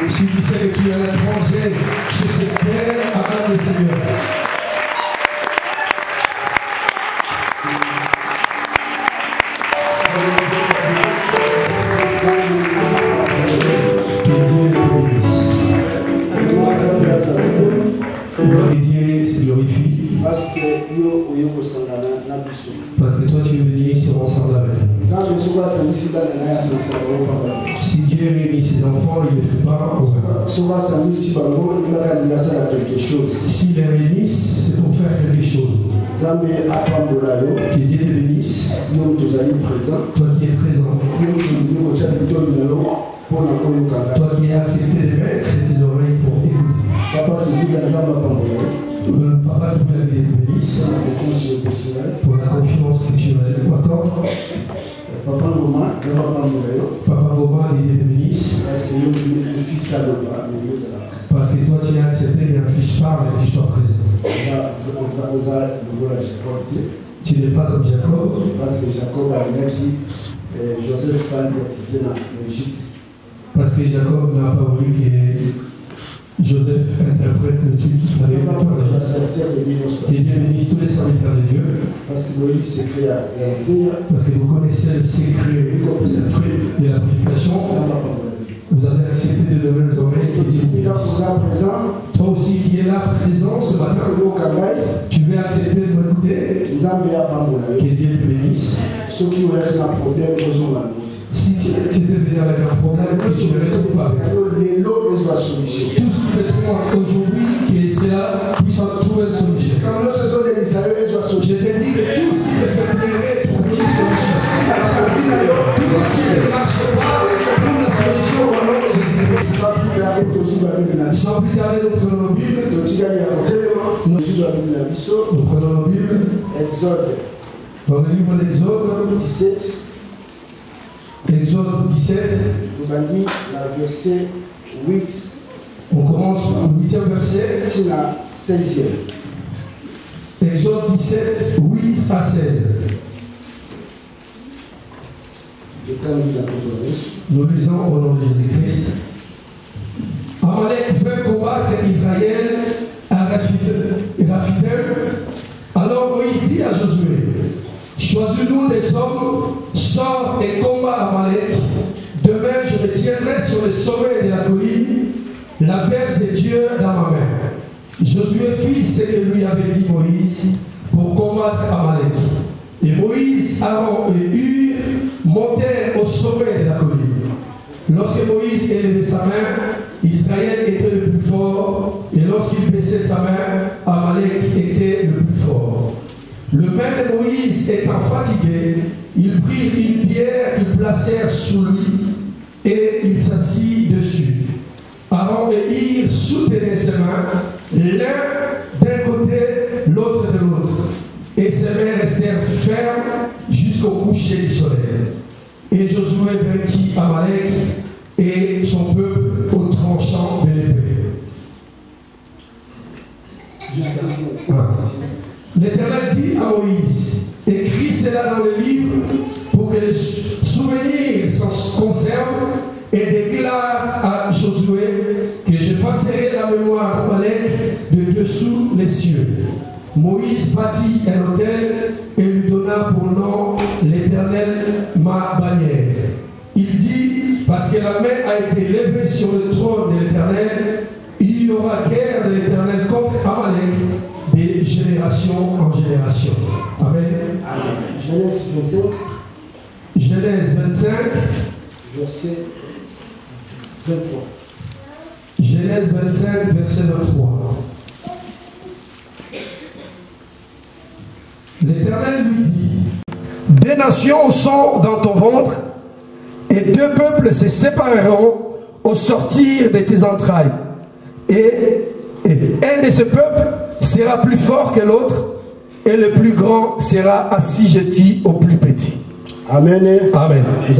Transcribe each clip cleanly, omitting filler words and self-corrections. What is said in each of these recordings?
Si tu sais que tu es un étranger sur cette terre, acclame le Seigneur. Que Dieu se glorifie. Parce que toi tu es venu ici ensemble avec nous. Si Dieu réunit ses enfants, il les prépare au repas. S'il les réunissent, c'est pour faire quelque chose. Que Dieu te bénisse. Toi qui es présent. Toi qui as accepté de mettre tes oreilles pour écouter. Papa qui voulait que Dieu te bénisse. Pour la confiance que tu m'accordes. Papa Goma, Dieu te bénisse. Parce que toi tu as accepté qu'un fils parle et que tu sois présent. Tu n'es pas comme Jacob. Parce que Jacob a Joseph en Égypte. Parce que Jacob n'a pas voulu que Joseph interprète le truc. Tu es bien béni tous les serviteurs de Dieu. Parce que vous connaissez le secret de la prédication. Vous avez accepté de donner les oreilles et Dieu bénisse. Toi aussi qui es là présent ce matin, tu veux accepter de m'écouter. Que Dieu te bénisse. Si tu étais venu avec un problème, tu ne le pas. Tout ce qui peut trouver aujourd'hui, que cela puisse trouver une solution. Je te dis que tout ce qui peut faire pleurer, trouver une solution. Tout ce qui ne marche pas, trouve la solution au nom de Jésus. Sans plus tarder, nous prenons nos Bibles. Nous prenons nos Bibles. Dans le livre d'Exode 17. Exode 17. Verset 8. On commence au 8e verset. La 16e. Exode 17, 8 à 16. Nous lisons au nom de Jésus-Christ. Amalek veut combattre Israël à Raphidim. Alors Moïse dit à Josué, choisis-nous des hommes, sors et combat Amalek. Demain, je me tiendrai sur le sommet de la colline, la verge de Dieu dans ma main. Josué fit ce que lui avait dit Moïse pour combattre Amalek. Et Moïse, Aaron et Hur montèrent au sommet de la colline. Lorsque Moïse élevait sa main, Israël était le plus fort, et lorsqu'il baissait sa main, Amalek était le plus fort. Le même Moïse étant fatigué, ils prirent une pierre qu'ils placèrent sous lui et il s'assit dessus. Aaron et Hur soutenaient ses mains, l'un d'un côté, l'autre de l'autre. Et ses mains restèrent fermes jusqu'au coucher du soleil. Et Josué vainquit Amalek et son peuple au tranchant de l'épée. L'Éternel dit à Moïse, écris cela dans le livre pour que le souvenir s'en conserve et déclare à Josué que j'effacerai la mémoire d'Amalek de dessous les cieux. Moïse bâtit un autel et lui donna pour nom l'Éternel ma bannière. Il dit, parce que la main a été levée sur le trône de l'Éternel, il y aura guerre de l'Éternel contre Amalek de génération en génération. Amen. Amen. Genèse 25. Genèse 25. Verset 23. Genèse 25, verset 23. L'Éternel lui dit, deux nations sont dans ton ventre, et deux peuples se sépareront au sortir de tes entrailles. Et un de ces peuples sera plus fort que l'autre, et le plus grand sera assujetti au plus petit. Amen. Amen. Que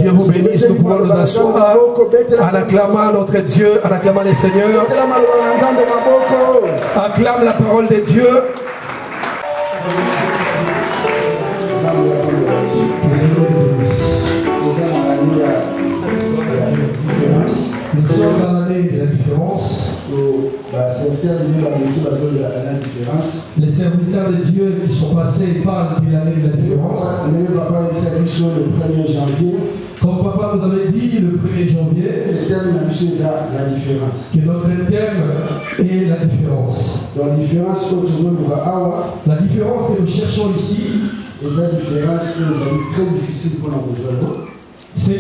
Dieu vous bénisse. Nous pouvons nous asseoir en acclamant notre Dieu, en acclamant le Seigneur. Acclame la parole de Dieu. différence. Nous sommes dans l'année de la différence. Les serviteurs de Dieu qui sont passés parlent de l'année de la différence. Comme papa nous avait dit le 1er janvier, que notre thème est la différence. La différence que nous cherchons ici, c'est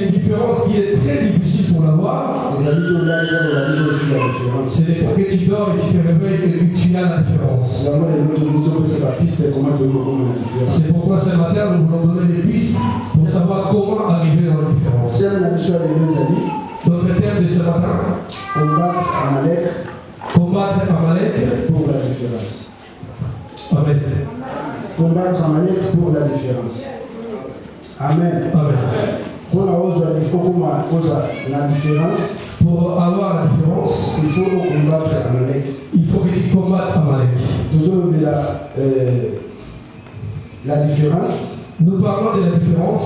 une différence qui est très difficile pour l'avoir. C'est des fois que tu dors et tu te réveilles et que tu as la différence. C'est pourquoi ce matin nous voulons donner des pistes pour savoir comment arriver dans la différence. Notre thème de ce matin, combattre Amalek pour la différence. Amen. Combattre Amalek pour la différence. Amen. Amen. Pour la différence, pour avoir la différence, il faut combattre Amalek. Il faut que tu combattes Amalek. Toujours la différence. Nous parlons de la différence.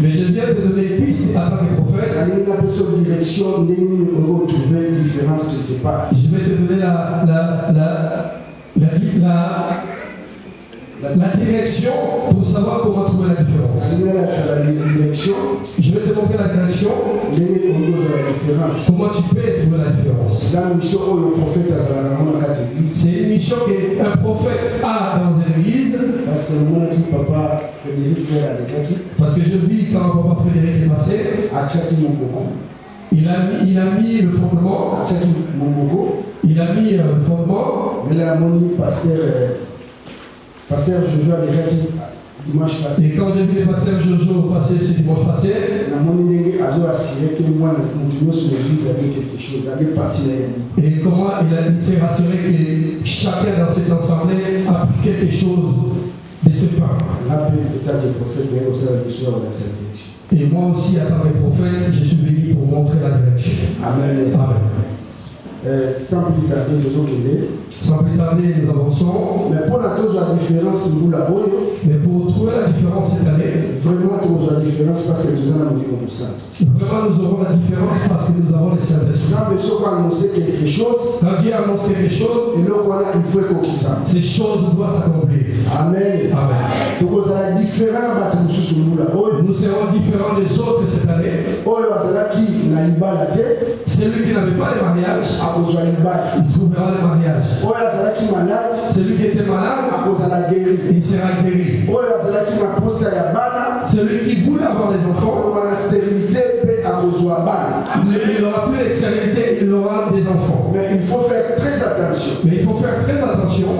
Mais je viens de donner une piste en tant que prophète. Je vais te donner la direction pour savoir comment trouver la différence. Je vais te montrer la direction. Comment tu peux trouver la différence. C'est une mission qu'un prophète a dans une église. Parce que je vis quand papa Frédéric est passé. Il a mis le fondement. Il a mis le fondement. Pasteur Jojo a déjà dit dimanche passé. Et quand j'ai vu le pasteur Jojo passer ce dimanche passé, et comment il s'est rassuré que chacun dans cette assemblée a pris quelque chose de ce pain. Et moi aussi, en tant que prophète, je suis venu pour montrer la direction. Amen. Amen. Sans plus tarder, nous avançons. Mais pour la différence, mais pour trouver la différence cette année, vraiment la différence parce que nous avons vraiment nous aurons la différence parce que nous avons les Saint-Esprit. Quand Dieu annonce quelque chose, ces choses doivent s'accomplir. Amen. Amen. Nous serons différents des autres cette année. Celui qui n'avait pas de mariage, il trouvera le mariage. Celui qui était malade, il sera guéri. Celui qui voulait avoir des enfants, il n'aura plus de stérilité, il aura des enfants. Mais il faut faire très attention.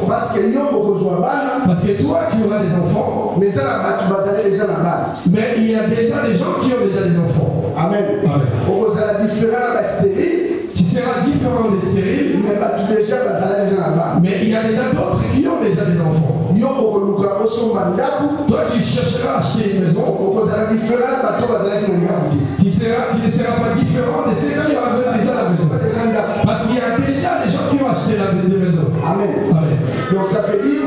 Parce que toi, tu auras des enfants. Mais il y a déjà des gens qui ont déjà des enfants. Amen. Tu seras différent des stériles. Mais il y a déjà d'autres qui ont déjà des enfants. Toi, tu chercheras à acheter une maison. Tu ne seras pas différent de ceux qui ont déjà la maison. Parce qu'il y a déjà des gens qui ont acheté la maison. Amen. Amen. Donc ça veut dire que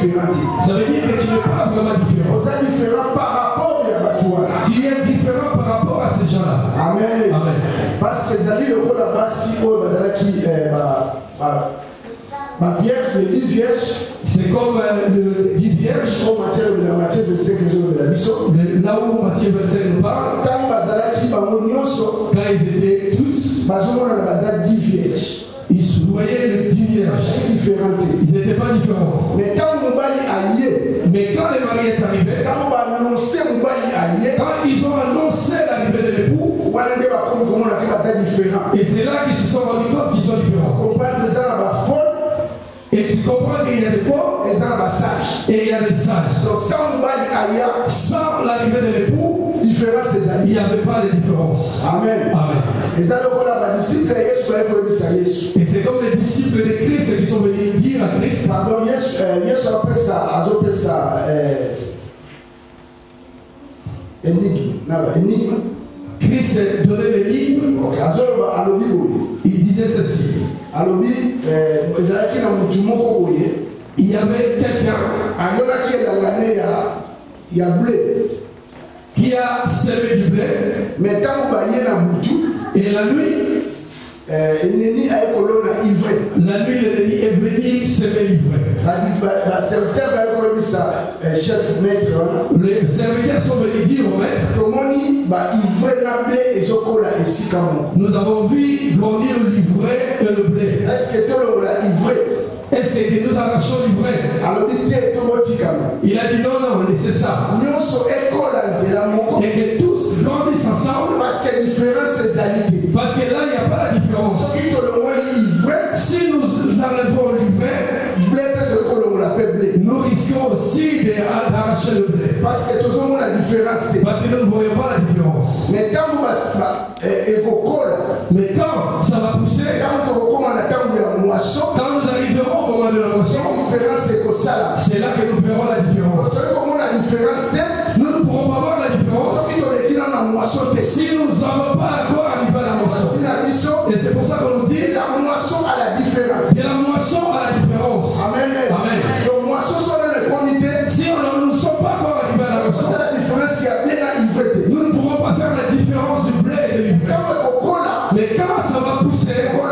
tu n'es pas vraiment différent. Tu es différent par rapport à ces gens-là. Amen. Amen. Parce que ça dit le rôle là-bas, si les 10 vierges, c'est comme le 10 vierges. La Matthieu 25 là où Matthieu 25 nous parle. Quand ils étaient tous, 10 vierges. Ils voyaient les 10 vierges. Ils n'étaient pas différents. Mais quand le mari est arrivé, quand ils ont annoncé l'arrivée de l'époux, et c'est là qu'ils se sont rendus compte qu'ils sont différents. Et tu comprends qu'il y a des forts et il y a des sages. Donc sans l'arrivée de l'époux, il n'y avait pas de différence. Amen. Amen. Et c'est comme les disciples de Christ qui sont venus dire à Christ. Pardon, énigme. Christ donnait l'énigme. Il disait ceci. Il y avait quelqu'un. Il y a blé. qui a semé du blé. Mais tant que vous avez mutu, Et la nuit, l'ennemi a écoloné ivré. l'ennemi est venu semer l'ivraie. Le serviteur va écoloner sa chef maître. Les serviteurs sont venus dire au maître, Comment il va ivré la blé et zokola et sikamo. nous avons vu grandir l'ivraie et le blé. Est-ce que tout le monde a ivré? Est-ce que nous arrachons l'ivraie? Alors il dit tout le monde. Il a dit non, non, laissez ça. Nous sommes école Et que tous grandissent ensemble. parce que la différence c'est alité. Parce que là, il n'y a pas la différence. Si tout le monde est ivré, Si nous enlevons l'ivraie, blé peut-être que l'on l'appelle blé. nous risquons aussi d'arracher le blé. Parce que tout le monde a la différence. Parce que nous ne voyons pas la différence. Mais quand vous avez Mais quand ça va pousser, quand on a moisson, quand nous arriverons au moment de la moisson, la différence c'est que ça. c'est là que nous verrons la Vous différence. savez comment la différence c'est? Nous ne pourrons pas voir la différence Si on est dans la moisson, si nous n'avons pas encore arrivé à la moisson. Et c'est pour ça qu'on nous dit la moisson a la différence. que la moisson a la différence. Amen. Amen. Donc moisson sont dans le comité. Si nous ne sommes pas encore arrivés à la moisson, C'est la différence, il y a bien la ivrité. nous ne pourrons pas faire la différence du blé et de l'ivraie. Quand on cola, Mais quand ça va pousser, on a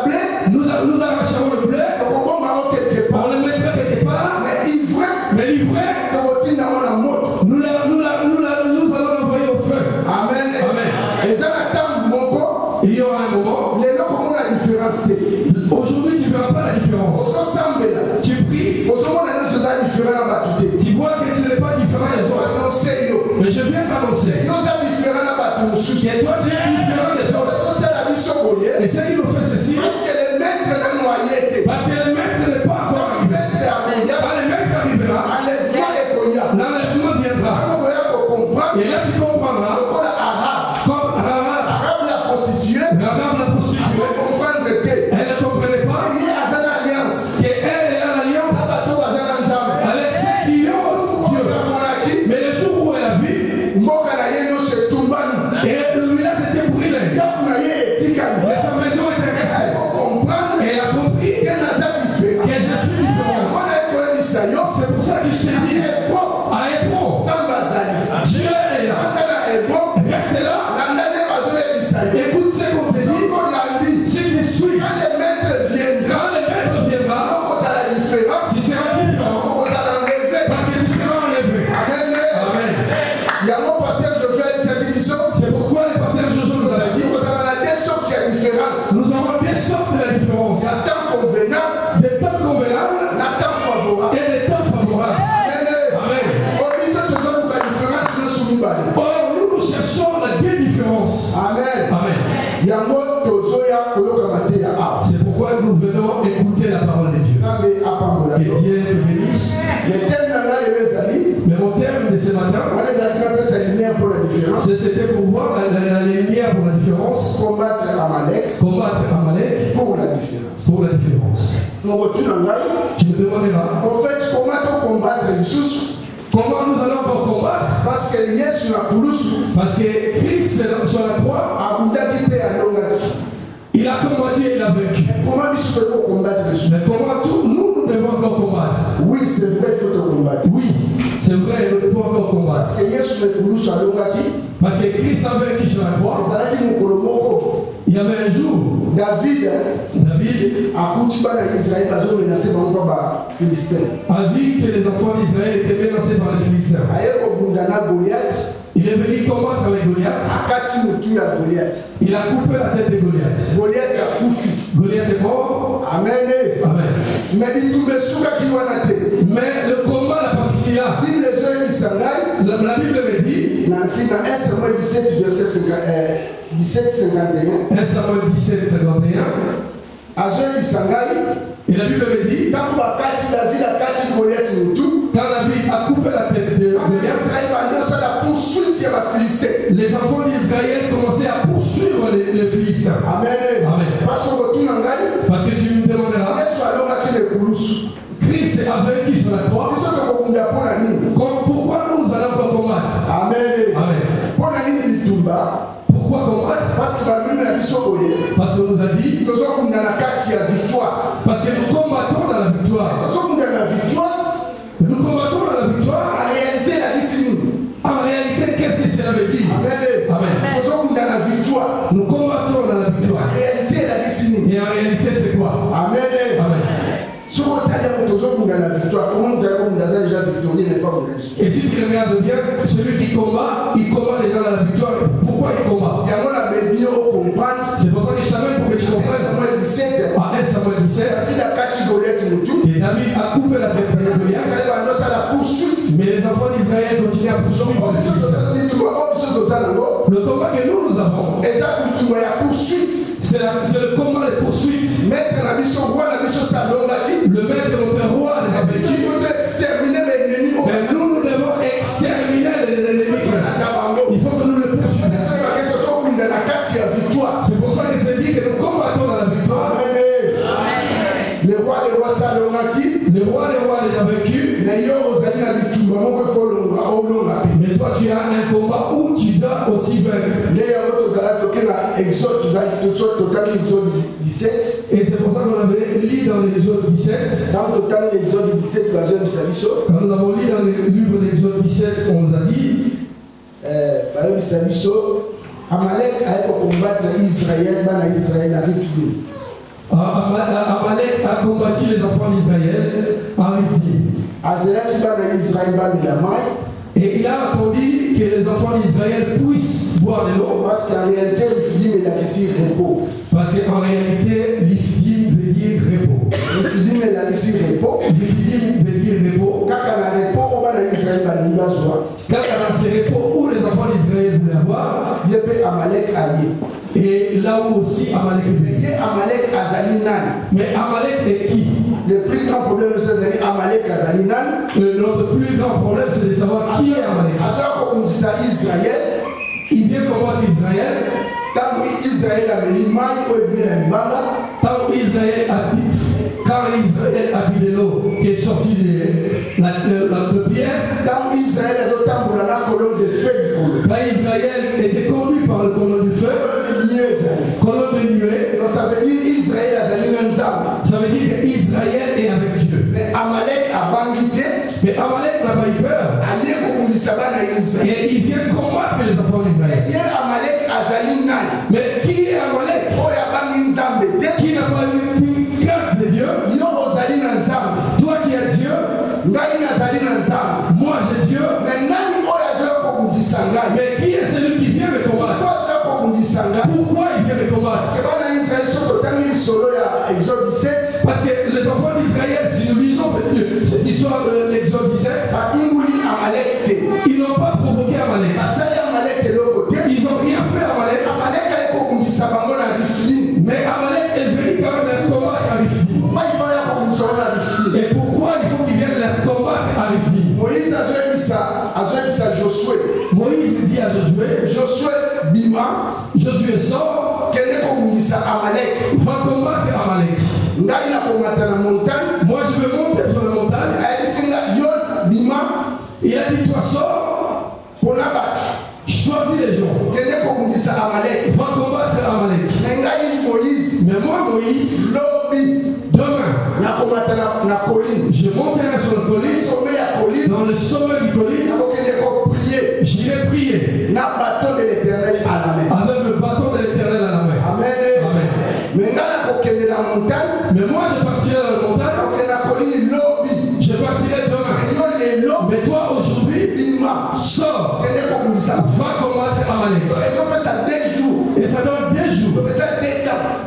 blé, nous arracherons le blé, on va quelque part. on le mettra quelque part, Mais ivré, mais l'ivraie, nous allons l'envoyer au feu. Amen. Amen. Et ça attend mon corps. Il y aura un moment. Les gens comment la différence c'est. Aujourd'hui, tu ne verras pas la différence. Tu pries, tu vois que ce n'est pas différent des autres. Mais je viens t'annoncer que toi, tu es différent des autres. Et ce qui nous fait ceci, parce que le maître n'est pas encore arrivé. Quand le maître arrivera, l'enlèvement viendra. Et là, tu comprendras, comme Rahab la prostituée, elle ne comprenait pas qu'elle est à l'alliance avec ceux qui osent Dieu. Mais le jour où elle a vu, et le village était brûlé, mais sa maison était restée. Et elle a compris que je suis différent. C'est pour ça que je te dis, à Hébreu, Dieu est là. Reste là. Écoute ce qu'on te dit. Si tu suis, quand le maître viendra, si c'est un différent, parce que tu seras enlevé. Amen. C'est pourquoi le pasteur Jojo nous a dit, nous avons des sortes de la différence. Des temps convenables et des temps favorables. Amen. Or, nous cherchons la différence. Amen. Amen. C'est pourquoi nous venons écouter la parole de Dieu. Que Dieu te bénisse. Mais mon terme de ce matin, c'était pour voir la lumière pour la différence. Combattre Amalek pour la différence. Tu me demanderas En fait, comment combattre les sous? comment nous allons encore combattre. Parce que Yesu na kulusu. Parce que Christ sur la croix, il a combattu et il a vaincu. Comment nous devons combattre les sous? Mais comment nous devons encore combattre? Oui, c'est vrai qu'il faut combattre. Oui, c'est vrai, nous devons encore combattre. Parce que Yesu na kulusu alongaki. Parce que Christ a vaincu sur la croix. Il y avait un jour, David a vu que les enfants d'Israël étaient menacés par les Philistins. Il est venu combattre avec Goliath. Il a coupé la tête de Goliath. Goliath est mort. Amen. Amen. Mais le combat n'a pas fini là. La Bible me dit, dans 1 Samuel 17, verset 17-51, 1 Samuel 17, 51, et la Bible me dit, quand David a coupé la tête de Goliath, les enfants d'Israël commençaient à poursuivre les Philistins. Amen. Amen. Parce que tu me demanderas, Christ a vaincu sur la croix. Pourquoi nous allons encore combattre? Amen. Amen. Pourquoi combattre? Parce qu'on nous a dit, parce que nous combattons dans la victoire. Nous combattons dans la victoire. En réalité, qu'est-ce que cela veut dit. Amen. Nous combattons dans la victoire. Et en réalité, c'est quoi? Amen. Et si tu regardes bien, celui qui combat, il combat déjà dans la victoire. Pourquoi il combat? C'est pour ça que je t'amène pour que tu comprennes. À 1 Samuel 17, et David a coupé la tête de Goliath. Mais les enfants d'Israël continuent à poursuivre le Philistins. Le combat que nous avons, c'est le combat de poursuite. Le maître notre roi les a vécu. Mais nous devons exterminer les ennemis. Il faut que nous le poursuivions. C'est pour ça que c'est dit que nous combattons dans la victoire. Le roi des rois les a vécus. Mais toi tu as un combat où tu dois aussi vaincre. Et c'est pour ça qu'on avait lu dans l'Exode 17. Quand nous avons lu dans le livre de l'Exode 17, on nous a dit Amalek a combattre Israël, Amalek a combattu les enfants d'Israël en Rifdim. Et il a attendu que les enfants d'Israël puissent boire de l'eau. Parce qu'en réalité, l'Ifdim veut dire repos. L'Ifdim veut dire repos. Car dans ces repos où les enfants d'Israël voulaient avoir, et là où aussi Amalek est. Mais Amalek est qui? Le plus grand problème, c'est Amalek Azalinan. Notre plus grand problème, c'est de savoir qui est Amalek. Il vient combattre Israël. Tant Israël habite, quand Israël habite de l'eau qui est sortie de la pierre, quand Israël était conduit par le colonne du feu, colonne de nuée, ça veut dire Israël que Israël est avec Dieu. Mais Amalek a banquité. Mais Amalek n'a pas eu peur. Et il vient combattre les enfants d'Israël. Mais qui est Amalek? Qui n'a pas eu une crainte de Dieu? Toi qui as Dieu, moi j'ai Dieu. Mais qui est celui qui vient me combattre? Pourquoi il vient me combattre? Parce que les enfants d'Israël, si nous lisons cette histoire de l'Exode 17, ils n'ont pas provoqué Amalek. Ils n'ont rien fait à Amalek. Mais Amalek est venu quand même leur combattre à Rifdim. Et pourquoi il faut qu'ils viennent leur combattre à Rifdim? Moïse dit à Josué, Josué sort, va combattre Amalek. Moi je vais monter sur la montagne. Il a dit, toi sors, choisis les gens, va combattre Amalek. Mais moi Moïse, demain, je monterai sur le colline, dans le sommet du colline, j'irai prier avec le bâton de l'Éternel à la main. Amen. Mais moi je partirai dans la montagne, je partirai demain. Mais toi aujourd'hui, sors, va combattre Amalek. Et ça donne 2 jours.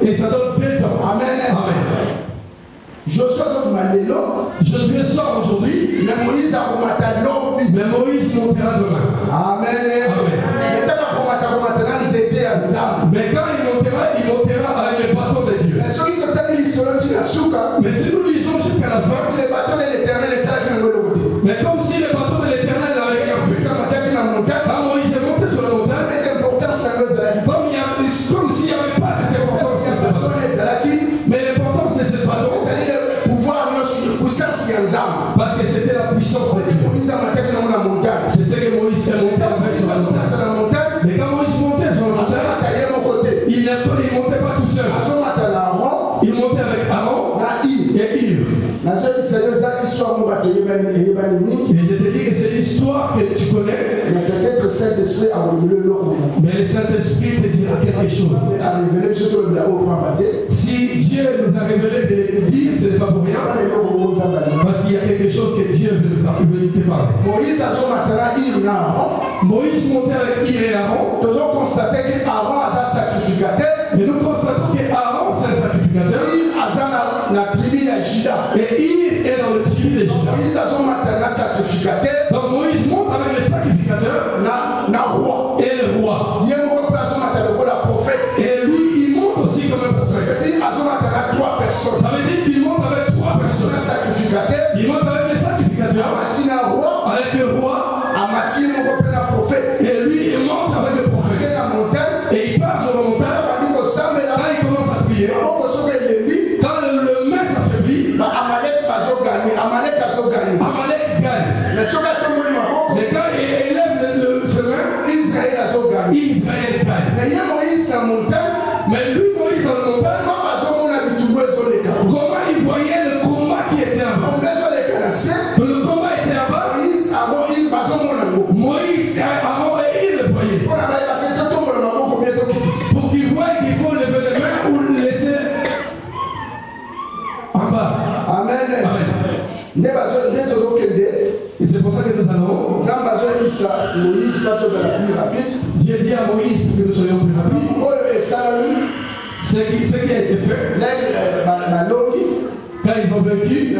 Et ça donne 2 temps. Amen. Josué sort aujourd'hui. Mais Moïse montera demain. Amen. Mais quand il montera avec le bâton de Dieu. Mais si nous lisons jusqu'à la fin, mais comme si le bâton de l'Éternel n'avait rien fait. Quand Moïse est monté sur la montagne, comme s'il n'y avait pas cette importance de ce bâton. Mais l'importance de ce bâton, parce que c'était la puissance de Dieu. C'est ce que Moïse est monté avec sur la montagne. Mais quand Moïse montait sur la montagne, il ne montait pas tout seul. Il montait avec Aaron et Yves. Et je te dis que c'est l'histoire que tu connais. Mais peut-être Saint-Esprit a révélé le nom. Mais le Saint-Esprit te dira quelque chose. A révélé surtout le haut combatté. Si Dieu nous a révélé de dire, ce n'est pas pour rien. Parce qu'il y a quelque chose que Dieu veut te parler. Moïse a son matériel, il n'a pas. Moïse montait avec Ir et Aaron. Nous avons constaté qu'Aaron a un sacrificateur. Et nous constatons qu'Aaron c'est un sacrificateur. Il a la tribu de Juda. Et Ir est dans le tribu de Juda. Moïse a son matériel sacrificateur. Donc Moïse monte avec le sacrificateur. Na roi. Et le roi. Il y a un place son matériel comme la prophète. Et lui il monte aussi comme un prophète. Il a son matériel 3 personnes. Ça veut dire qu'il monte avec 3 personnes. Un sacrificateur. Il monte avec le sacrificateur. Amatina roi. Avec le roi. Amatina la prophète. Et lui il monte avec le prophète. La montagne. Et il part sur la montagne. Quand il commence à prier. Quand le main s'affaiblit. Amalek gagne. Mais quand il élève le chemin, Israël gagne. Mais lui, Moïse, dans la montagne, comment il voyait le combat qui était en bas? Le combat était en bas. Moïse, Aaron et il le voyaient. Pour qu'il voie qu'il faut lever les mains ou le laisser en bas. Amen. Amen. Et c'est pour ça que nous allons. Dieu dit à Moïse pour que nous soyons plus rapides. Ce qui a été fait. Quand ils ont vaincu,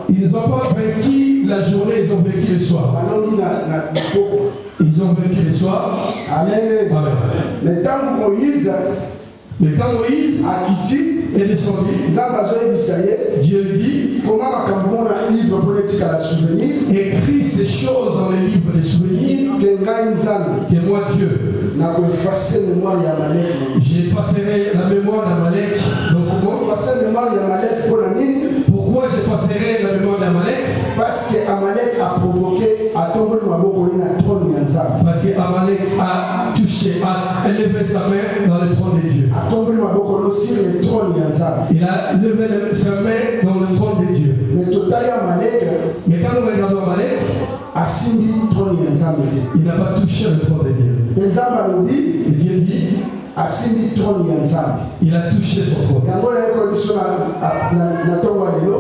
ils n'ont pas vaincu la journée, ils ont vaincu le soir. Ils ont vaincu le soir. Amen. Amen. Mais quand Moïse est descendu, Dieu dit, écris ces choses dans les livres des souvenirs, que moi Dieu, j'effacerai la mémoire d'Amalek dans ce monde. Pourquoi j'effacerai la mémoire d'Amalek? Parce que Amalek a provoqué à tomber le maboko na trône Yanzam. Parce que Amalek a touché, a élevé sa main dans le trône de Dieu. A tombé le maboko sur le trône Yanzam. Il a levé sa main dans le trône de Dieu. Mais total Amalek. Mais quand nous regardons Amalek, a simbi trône Yanzam. Il n'a pas touché le trône de Dieu. Yanzam a dit. Et Dieu dit. A simbi trône Yanzam. Il a touché son trône.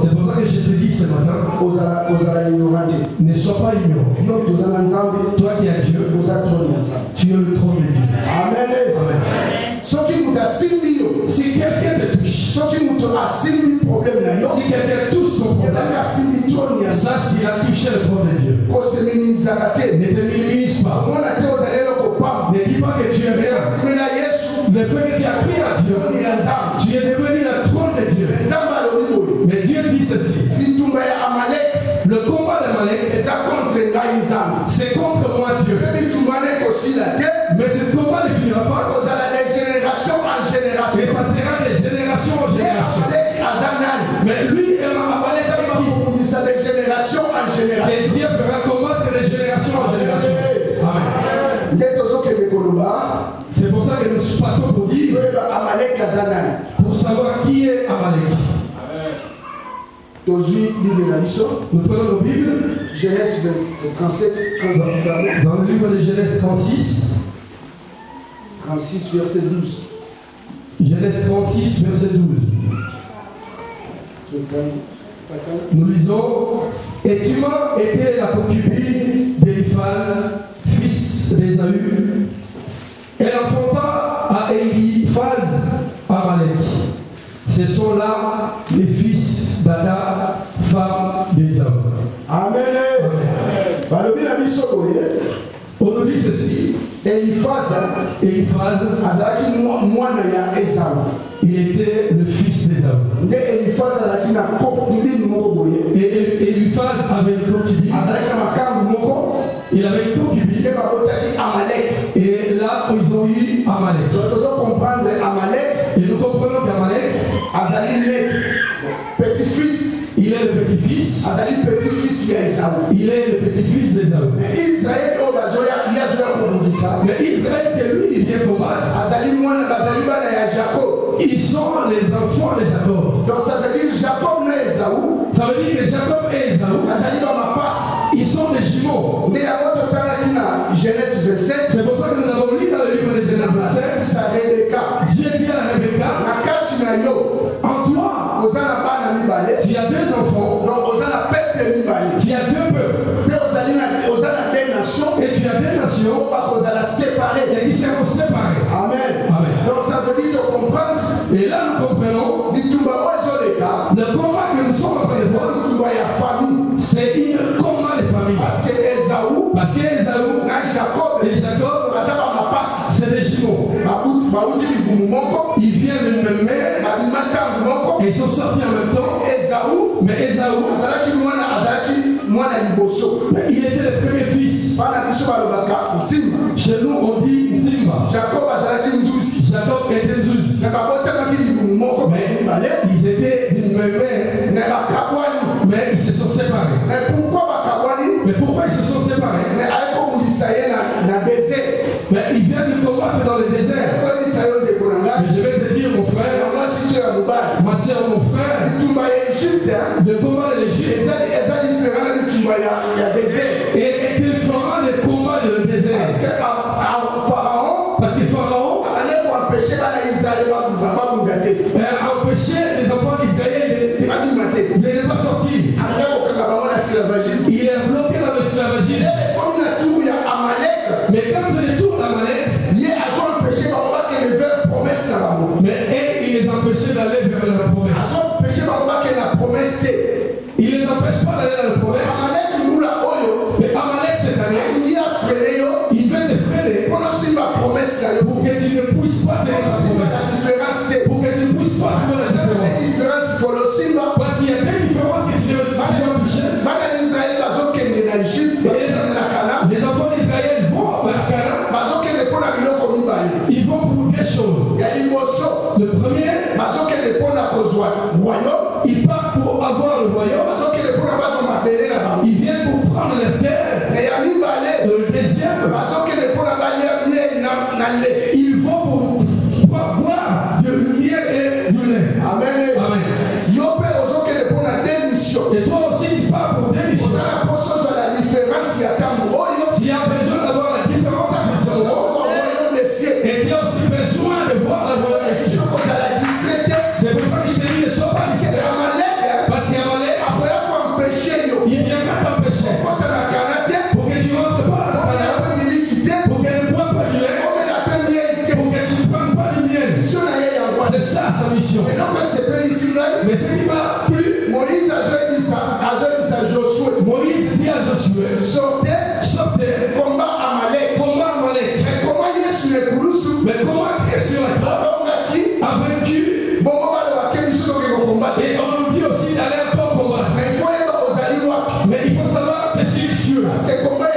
C'est pour ça que je te dis ce matin. Ne sois pas ignorant. Toi qui as Dieu, tu es le trône de Dieu. Amen. Amen. Si quelqu'un te touche, si quelqu'un touche son problème, sache qu'il a touché le trône de Dieu. Ne te minimise pas. Ne dis pas que tu es rien. Le fait que tu as crié à Dieu, tu es devenu le trône de Dieu. Mais Dieu dit ceci. Le combat d'Amalek, c'est contre moi Dieu. Mais ce combat ne finira pas. Et ça sera de génération en génération. Mais lui et Amalek et Dieu fera combattre de génération en génération. Amen. C'est pour ça que nous partons pour dire, pour savoir qui est Amalek. Nous prenons nos Bibles. Genèse 37, 37. Dans le livre de Genèse 36. 36, verset 12. Genèse 36, verset 12. Nous lisons. Et tu m'as été la concubine d'Éliphaz, fils d'Ésaü. Elle enfanta à Éliphaz Amalek. Ce sont là les fils d'Ada, femme d'Ésaü. Amen. On nous dit ceci. Éliphaz, il était le fils d'Ésaü. Et Éliphaz avait une concubine. Il avait une concubine. Et là, ils ont eu Amalek. Et nous comprenons qu'Amalek, petit-fils, il est le petit-fils. Il est le petit-fils d'Ésaü. Mais Israël, que lui, il vient combattre. Ils sont les enfants de Jacob. Donc ça veut dire Jacob et Ésaü. Ça veut dire que Jacob et Ésaü, ils sont des jumeaux. Genèse 27. C'est pour ça que nous avons lu dans le livre de Genèse 27. Ça Rebecca. Dieu dit à Rebecca, en toi, tu as deux enfants, tu as deux peuples, et tu as deux nations, et qui seront séparés. Amen. Amen. Donc ça veut dire de comprendre. Et là nous comprenons le combat que nous sommes en train de voir. C'est une combat des familles. Parce que Ésaü et Jacob, c'est des jumeaux. Ils viennent d'une même mère et ils sont sortis en même temps. Mais Ésaü, il était le premier fils. Chez nous on dit Nzimba. Jacob était Nzuzi. Mais ils étaient d'une même mère. Mais ils se sont séparés. Mais pourquoi ils se sont séparés? Mais ils viennent de combattre dans le désert. Mais je vais te dire, mon frère, ma soeur, mon frère, le combat de l'Égypte est différent du combat de désert. Parce que Pharaon a empêché les enfants d'Israël de ne pas sortir. Il est bloqué dans l'esclavagisme. Mais quand c'est le tour d'Amalek, mais il les empêchait d'aller vers la promesse. Il les empêche pas d'aller dans la promesse. Mais Amalek cette année, il veut te freiner pour que tu ne puisses pas tenir la promesse. Pour que tu ne puisses pas faire la différence. Parce qu'il y a deux différences que tu dois toucher. Les enfants d'Israël vont vers Canaan. Ils vont pour deux choses. Le premier, ils partent pour avoir le royaume. Ils viennent pour prendre les terres. Le deuxième, ils vont pour boire du miel et du lait. Amen. Amen. Et toi aussi tu pars pour deux missions. Tu as besoin d'avoir la différence et tu as aussi besoin de voir la royaume des cieux. C'est pour ça que je te dis ne sois pas distrait. Parce qu'Amalek, il viendra t'empêcher pour que tu ne rentres pas dans la Canaan, pour qu'elle ne boive pas du lait, pour que tu ne prennes pas du miel. C'est ça sa mission. Mais ce qui m'a plu, Moïse dit à Josué, sortez, combat Amalek. Mais comment Christ a vaincu? Et on nous dit aussi d'aller encore combattre. Mais il faut savoir que c'est Dieu. Parce que le combat de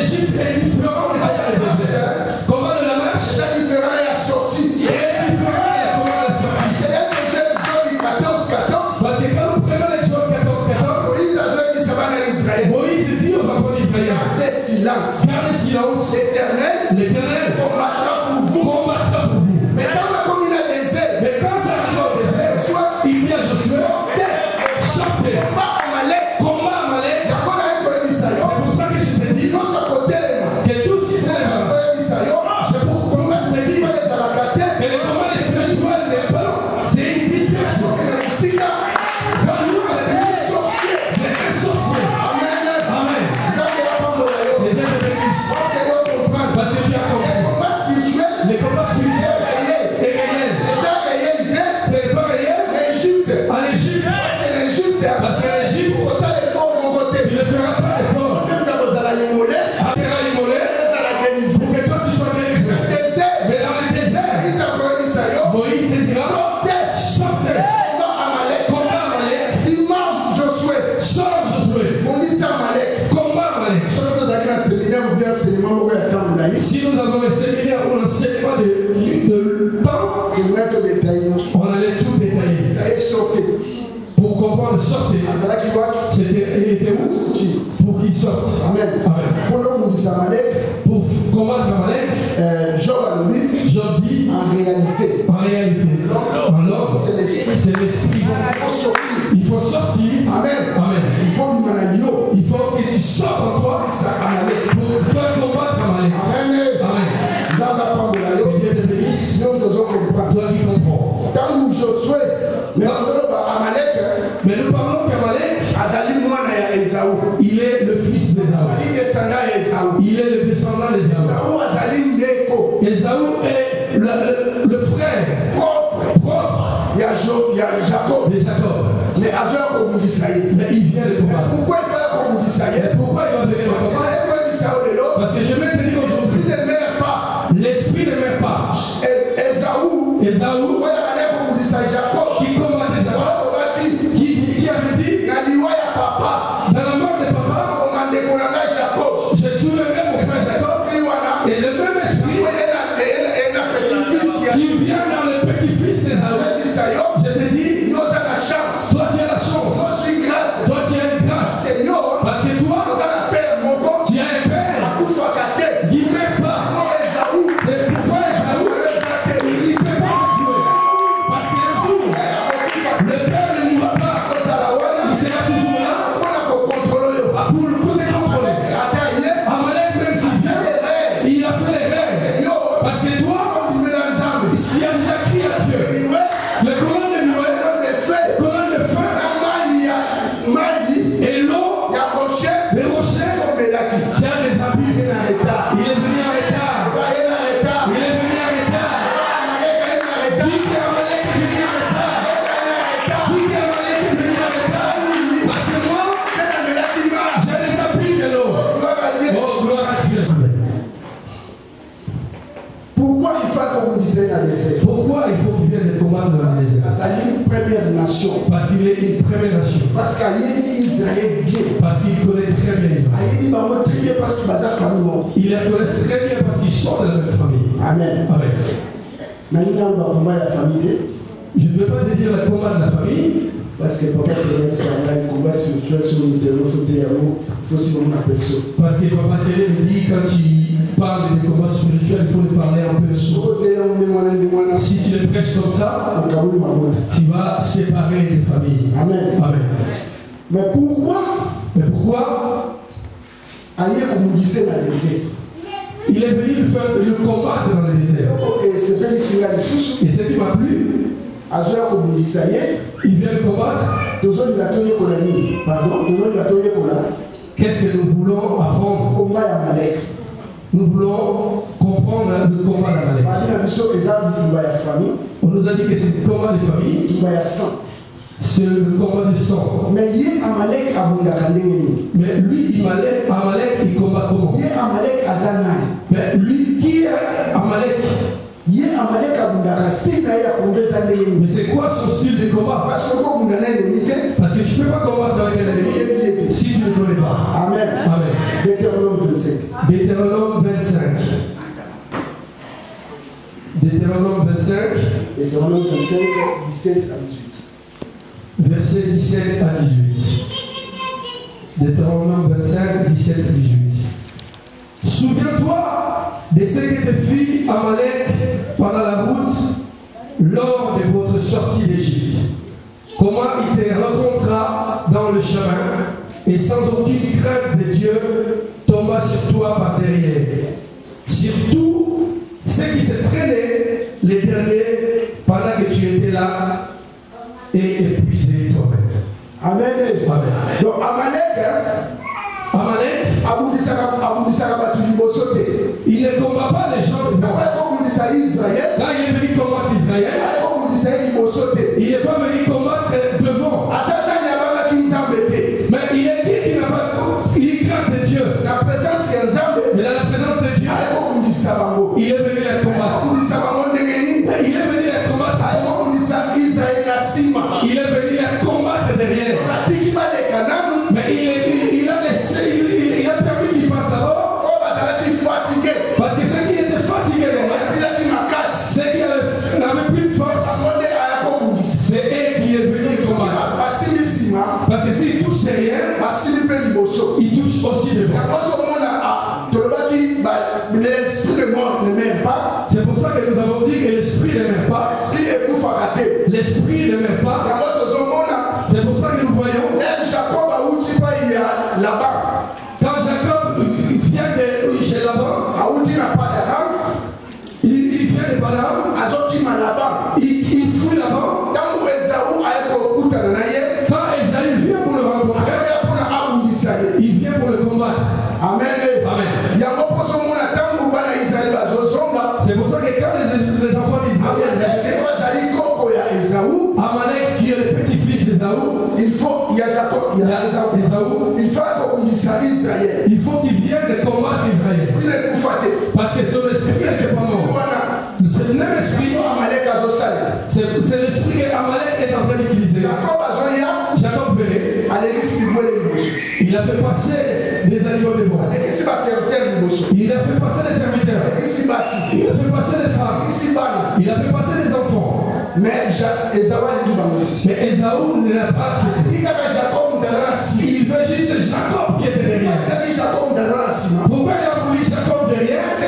l'Égypte est différent du combat du désert. Le combat de la marche est différent de la sortie. Parce que quand nous prenons l'exemple 14-14, Moïse dit aux enfants d'Israël, gardez silence, l'Éternel combattra pour vous. Mais quand ça arrive au désert, il dit à Josué, sortez, combat Amalek. C'est pour ça que je te dis que tout ce qui s'élève, c'est pour qu'on se dit que le combat spirituel, c'est une distraction. C'est un sorcier. Amen. Les deux te bénissent. Parce que tu as compris. Les combats spirituels est réel. C'est pas réel en Égypte. Parce qu'en Égypte, tu ne feras pas d'effort. Tu seras immolé pour que toi tu sois délivré. Mais dans le désert, Moïse se dira, sortez. Combat Amalek. Sors Josué. Combat Amalek. Si nous avons un séminaire ou un enseignement de temps, on allait tout détailler. Pour comprendre, sortez. Il était où? Pour qu'il sorte. Amen. Pour combattre Amalek, Job dit en réalité, en l'homme, c'est l'esprit. Il faut sortir. Amen. Il faut que tu sortes en toi Esaü est le frère propre. Il y a Jacob. De Jacob. Mais Azor comme d'Israël. Mais il vient de combattre. Pourquoi il fait comme d'Israël? Pourquoi il va venir le combattre? Parce que je vais te dire aujourd'hui, l'esprit ne meurt pas. Esaü, qui combattait Jacob, qui avait dit, dans la mort de papa, je tuerai mon frère Jacob. Et le même esprit qui vient dans le petit-fils d'Esaü, je te dis, toi tu as la chance, toi tu as une grâce, parce que toi, tu as un père qui ne meurt pas. C'est pourquoi Esaü, il ne peut pas tuer. Parce qu'un jour, le père ne mourra pas, il sera toujours là pour le contrôler. Amalek, même s'il vient, il a fait les rêves. Parce que toi, s'il y a déjà crié à Dieu, le colonne de Noé, colonne de feu, et l'eau, les rochers, tu as déjà vu. Il est venu en retard. Il est venu en retard. Dis qu'Amalek est venu en retard. Dis qu'Amalek est venu en retard. Parce que moi, j'ai déjà pris de l'eau. Oh, gloire à Dieu. Pourquoi il faut comme disait dans les airs? Pourquoi il faut qu'il vienne de combattre dans les airs? C'est une première nation. Parce qu'il est une première nation. Parce qu'il Israël bien. Parce qu'il connaît très bien Israël. Il les connaît très bien parce qu'ils sont de la même famille. Amen. Amen. Famille. Je ne veux pas te dire le combat de la famille. Parce que papa c'est un combat spirituel sur le terrain, il faut aussi une personne. Parce que papa Célé me dit quand tu parles de combat spirituel, il faut le parler en personne. Si tu le prêches comme ça, tu vas séparer les familles. Amen. Amen. Mais pourquoi il est venu faire le combat dans le désert. Et ce qui m'a plu, il vient de combattre. Qu'est-ce que nous voulons apprendre? Nous voulons comprendre le combat d'Amalek. On nous a dit que c'est le combat des familles. C'est le combat du sang. Mais lui, Amalek, il combat comment? Mais lui, qui est Amalek? Mais c'est quoi son style de combat? Parce que tu ne peux pas combattre avec un ennemi si tu ne le connais pas. Amen. Amen. Deutéronome 25. Deutéronome 25. Deutéronome 25. Deutéronome 25, 17 à 18. Verset 17 à 18. Deutéronome 25, 17 à 18. Souviens-toi de ce que te fit Amalek pendant la route lors de votre sortie d'Égypte. Comment il te rencontra dans le chemin et sans aucune crainte de Dieu tomba sur toi par derrière. Surtout ceux qui se traînaient les derniers pendant que tu étais là et épuisé toi-même. Amen. Amen. Donc Amalek, il ne combat pas les gens de quand il est venu combattre Israël, il n'est pas venu combattre devant. Mais il est qui n'a pas il craint de Dieu. Mais dans la présence de Dieu, il est venu à combattre. Il est venu à combattre. Il est venu à combattre derrière. Mais il a laissé, il a permis qu'il passe d'abord. Parce que ceux qui étaient fatigués, ceux qui n'avaient plus de force, c'est eux qui est venu combattre. Parce que s'il touche derrière, il touche aussi devant. C'est pour ça que nous avons dit que l'esprit ne meurt pas. L'esprit ne meurt pas. C'est pour ça que nous voyons. Quand Jacob vient de chez Laban, il vient de Padam, il fuit Laban. Quand Esaü vient pour le rencontrer, il vient pour le combattre. Amen. Amen. C'est pour ça Israël. Il faut qu'il vienne combattre Israël. Il est bouffate. Parce que son esprit n'est pas mort. C'est le même esprit. Amalek azosala. C'est l'esprit que Amalek est en train d'utiliser. Jacob azoya. Jacob venait. Il a fait passer des animaux devant. Il a fait passer des serviteurs. Il a fait passer des femmes. Il a fait passer des enfants. Mais Esaü ne l'a pas accepté. Il veut juste Jacob qui était derrière. Pourquoi il a voulu Jacob derrière? Parce que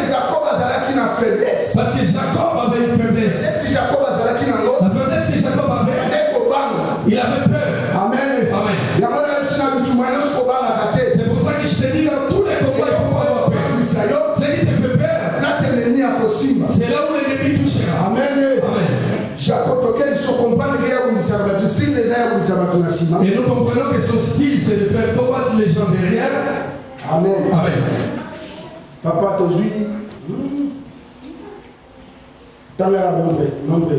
Jacob avait une faiblesse. La faiblesse que Jacob avait, il avait peur. Amen. Amen. C'est pour ça que je te dis dans tous les combats, il ne faut pas avoir peur. Ce qui te fait peur, c'est là où l'ennemi touchera. Amen. Amen. Et nous comprenons que son style, c'est de faire combattre les gens derrière. Amen. Amen. Papa Tozui. Dans la nombre 14-25.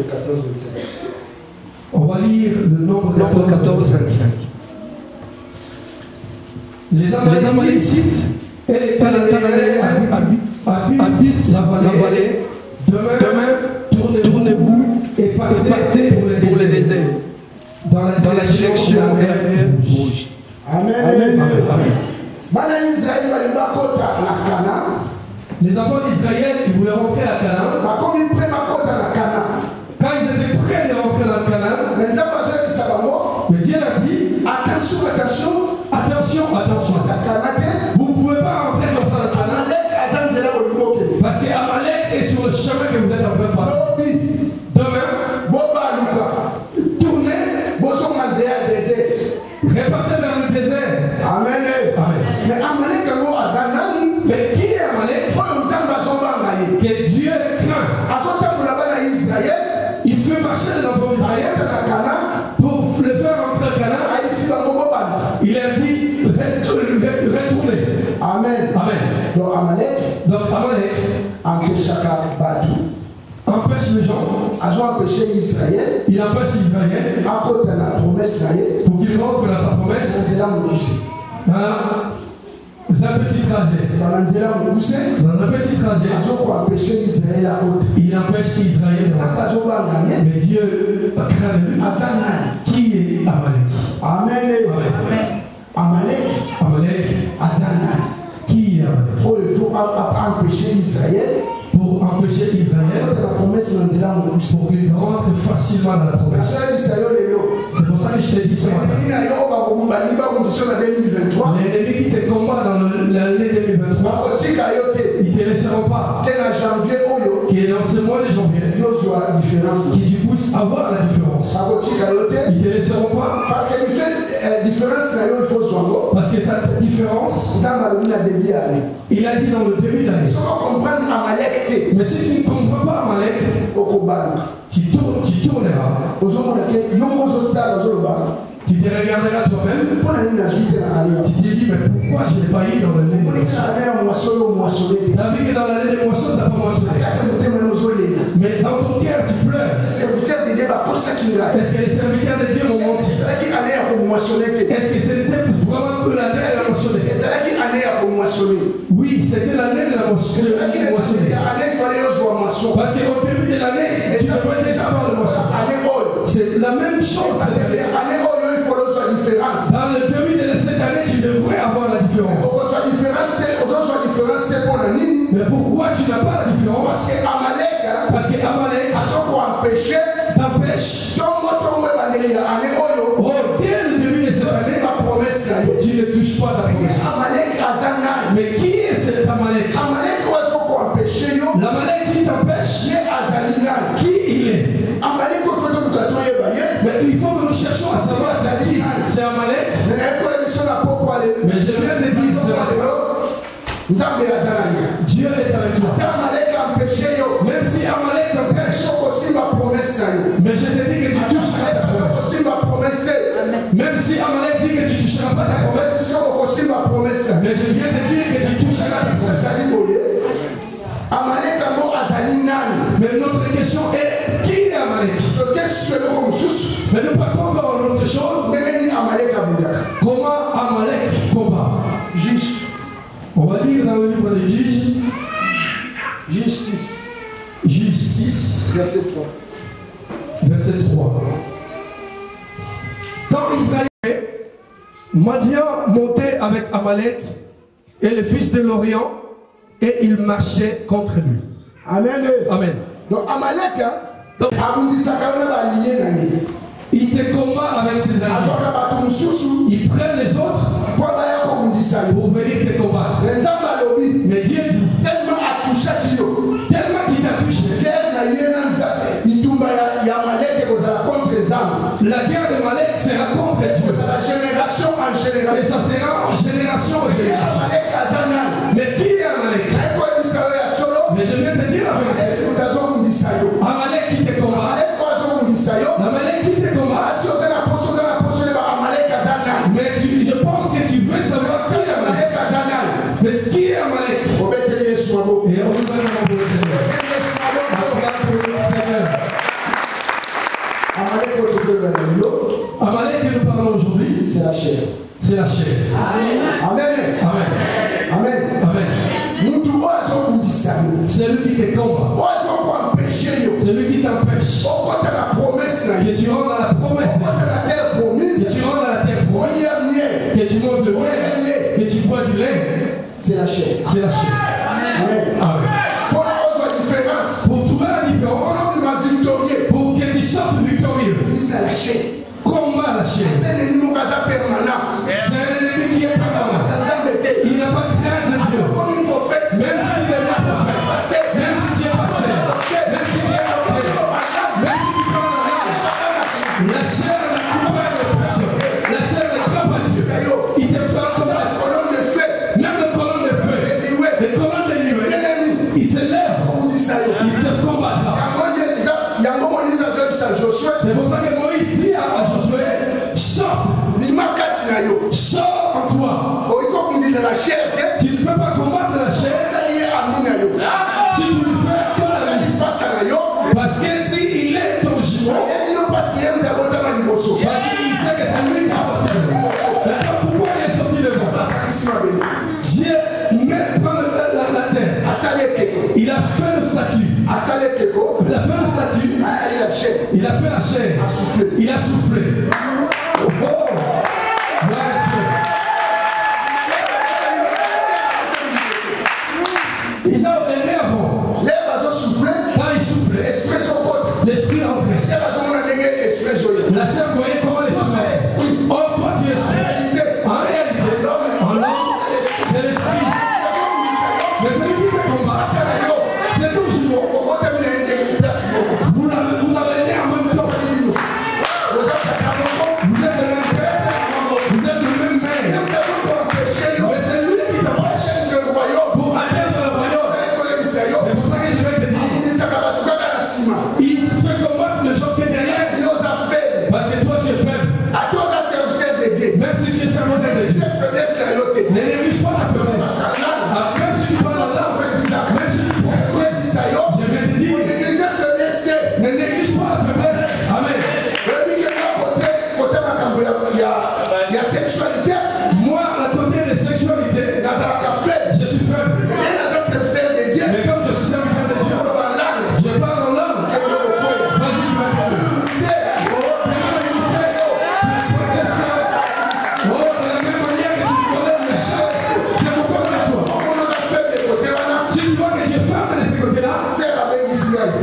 On va lire le nombre 14-25. Les Amalécites et les Cananéens habitent la vallée. Demain, tournez-vous et partez pour les déserts. Dans la direction de la mer Rouge. Amen. Les enfants d'Israël, ils voulaient rentrer à Canaan. Quand ils étaient prêts de rentrer dans le Canaan, mais Dieu a dit, attention, vous ne pouvez pas rentrer comme ça dans le Canaan. Parce qu'Amalek est sur le chemin que vous êtes en train de passer. Demain, tournez, repartez vers le désert. Amen. Amen. Mais Amalek Mais qui est Amalek? Que Dieu craint. Il fait marcher les enfants d'Israël pour le faire rentrer au Canaan. Il a dit retournez. Amen. Amen. Donc Amalek empêche les gens. Il empêche Israël pour qu'il rentre dans sa promesse. Dans un petit trajet. Il empêche Israël. Mais Dieu craint qui est Amalek. Amalek. Qui est Amalek? Pour empêcher Israël. Pour qu'il rentre facilement dans la promesse. C'est pour ça que je t'ai dit ce matin. L'ennemi qui te combat dans l'année 2023, ils ne te laisseront pas. Qui est dans ce mois de janvier, qui tu puisses avoir la différence. Ils ne te laisseront pas. Parce que cette différence, il a dit dans le début d'année. Mais si tu ne comprends pas Amalek, tu tourneras. Tu te regarderas toi-même. Tu te dis, mais pourquoi je n'ai pas eu dans l'année de moisson? La vie est dans l'année de moisson, tu n'as pas moissonné. Mais dans ton cœur, tu pleures. Est-ce que les serviteurs de Dieu m'ont menti? Est-ce que c'était vraiment l'année de la moissonner? Oui, c'était l'année de la moissonner. Parce qu'au début de l'année, tu devrais déjà avoir le moisson. C'est la même chose. Dans le début de cette année, tu devrais avoir la différence. Mais pourquoi tu n'as pas la différence? Parce que Amalek t'empêche. Oh, dès le début de cette année, tu ne touches pas ta promesse. Mais qui est cet Amalek? L'Amalek qui t'empêche. Qui il est? Mais il faut que nous cherchions à savoir c'est qui. C'est Amalek. Mais je viens te dire cela. Dieu est avec toi. Même si Amalek t'empêche, mais je te dis que tu toucheras ta promesse. Même si Amalek dit que tu ne toucheras pas ta promesse, mais je viens te dire que tu toucheras ta promesse. Mais notre question est, qui est Amalek? Mais nous partons encore à une autre chose. Comment Amalek combat? lire dans le livre de Juge. Juge 6. Juge 6. Verset 3. Verset 3. Quand Israël, Madian montait avec Amalek et les fils de l'Orient et il marchait contre lui. Amen. Amen. Donc Amalek, Donc, il te combat avec ses amis. Il prend les autres pour venir te combattre. Mais Dieu dit, tellement qu'il t'a touché, la guerre de Malek sera contre Dieu. Et ça sera en génération en génération. Mais qui est Amalek? Mais je viens te dire la vérité. Amalek qui te combat. Amalek qui te combat. Mais je pense que tu veux savoir qui est Amalek. Mais qui est Amalek? Et on va demander au Seigneur. Amalek que nous parlons aujourd'hui, c'est la chair. C'est la chair. Amen. Amen. Amen. Amen. C'est lui qui te combat. C'est lui qui t'empêche. Que tu rentres dans la promesse. Que tu rentres dans la terre promise. Que tu manges le miel. Que tu bois du lait. C'est la chair. C'est la chair. Amen. Amen. Pour trouver la différence. Pour que tu sortes victorieux. C'est la chair. Combat la chair. C'est un ennemi qui est permanent. Il n'a pas de crainte de Dieu. Même s'il est pas prophète. Même si tu es pasteur. Même si tu es prophète. Même si tu prends la main. La chair ne coupe pas de pression. La chair ne frappe pas Dieu. Il te fera combattre. Même les colonnes de feu. Les colonnes de nuée. Il te lève. Il te combattra. C'est pour ça que Moïse dit à Josué, sors. Sors en toi. Tu ne peux pas combattre la chair. Si tu lui fais ce qu'on a dit. Parce que s'il est ton jumeau, parce qu'il sait que c'est lui qui est sorti de moi. Maintenant, pourquoi il est sorti de moi? Dieu prend la terre. Il a fait le statut. Il a fait le statut. Il a fait la chair. Il a soufflé. Oh, oh. Gloire à Dieu. Ils ont aimé avant. Quand il soufflait, l'esprit rentrait. La chair voyait comment l'esprit. Oh, toi tu es esprit. En réalité, en langue, c'est l'esprit. Mais c'est lui qui te combat. C'est ton jumeau. Vous avez né en même temps. Vous êtes le même père. Vous êtes le même mère. Mais c'est lui qui t'empêche pour atteindre le royaume. C'est pour ça que je vais te dire. Il fait combattre le gens qui est derrière. Parce que toi tu es faible. Même si tu es serviteur de Dieu. Ne néglige pas ta faiblesse. Même si tu parles en langue. Même si tu parles. Je vais te dire. Ne néglige pas la faiblesse. Amen. Moi, à côté de sexualité, je suis faible. Mais comme je suis serviteur de Dieu, je parle en langue. Vas-y, tu vas tomber. Oh, de la même manière que tu connais le chat, c'est pourquoi de toi. Si tu vois que tu es faible de ce côté-là,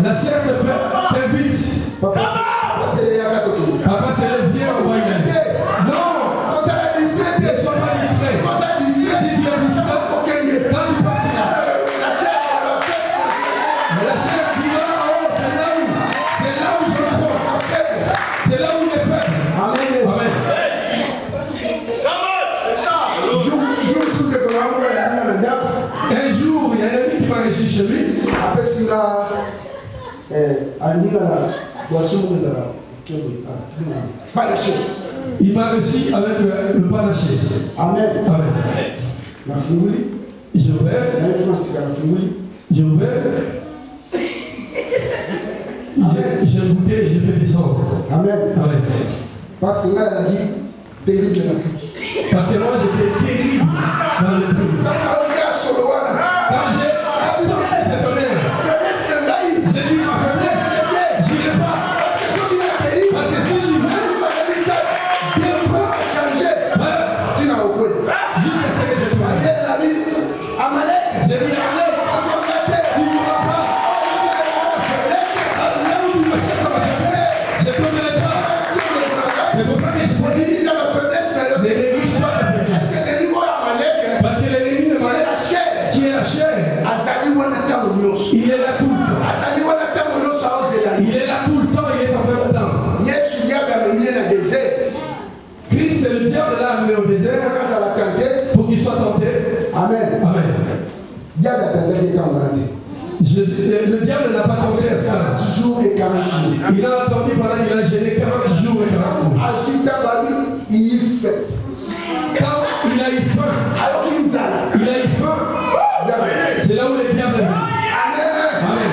la serre te fait, t'invite. Papa, c'est le vieux, on va y aller. Non! Ne sois pas distrait. Si tu es distrait, quand tu partiras, mais la chair qui va en haut, c'est là où je le prends. C'est là où il est faible. Amen. Un jour, il y a un ami qui m'a reçu chez lui. Il m'a reçu avec le panaché. Amen. Amen. Je vais. J'ai goûté et j'ai fait descendre. Amen. Amen. Parce que là, il a dit terrible dans la critique. Parce que moi j'étais terrible dans le trou. J'ai dit, allez, tu ne pourras pas. Là où tu me cherches dans ma faiblesse, je ne tomberai pas. C'est pour ça que je te dis, ne néglige pas ta faiblesse. Parce que l'ennemi de Malek, qui est la chair, il est là tout le temps. Il est là tout le temps, il est en même temps. Christ est le diable l'a amené au désert pour qu'il soit tenté. Amen. Amen. Le diable n'a pas tenté à ça. 40 jours et 40 jours. Il a attendu pendant qu'il a gêné 40 jours et 40 jours. Il fait. Quand il a eu faim, c'est là où le diable est venu. Amen.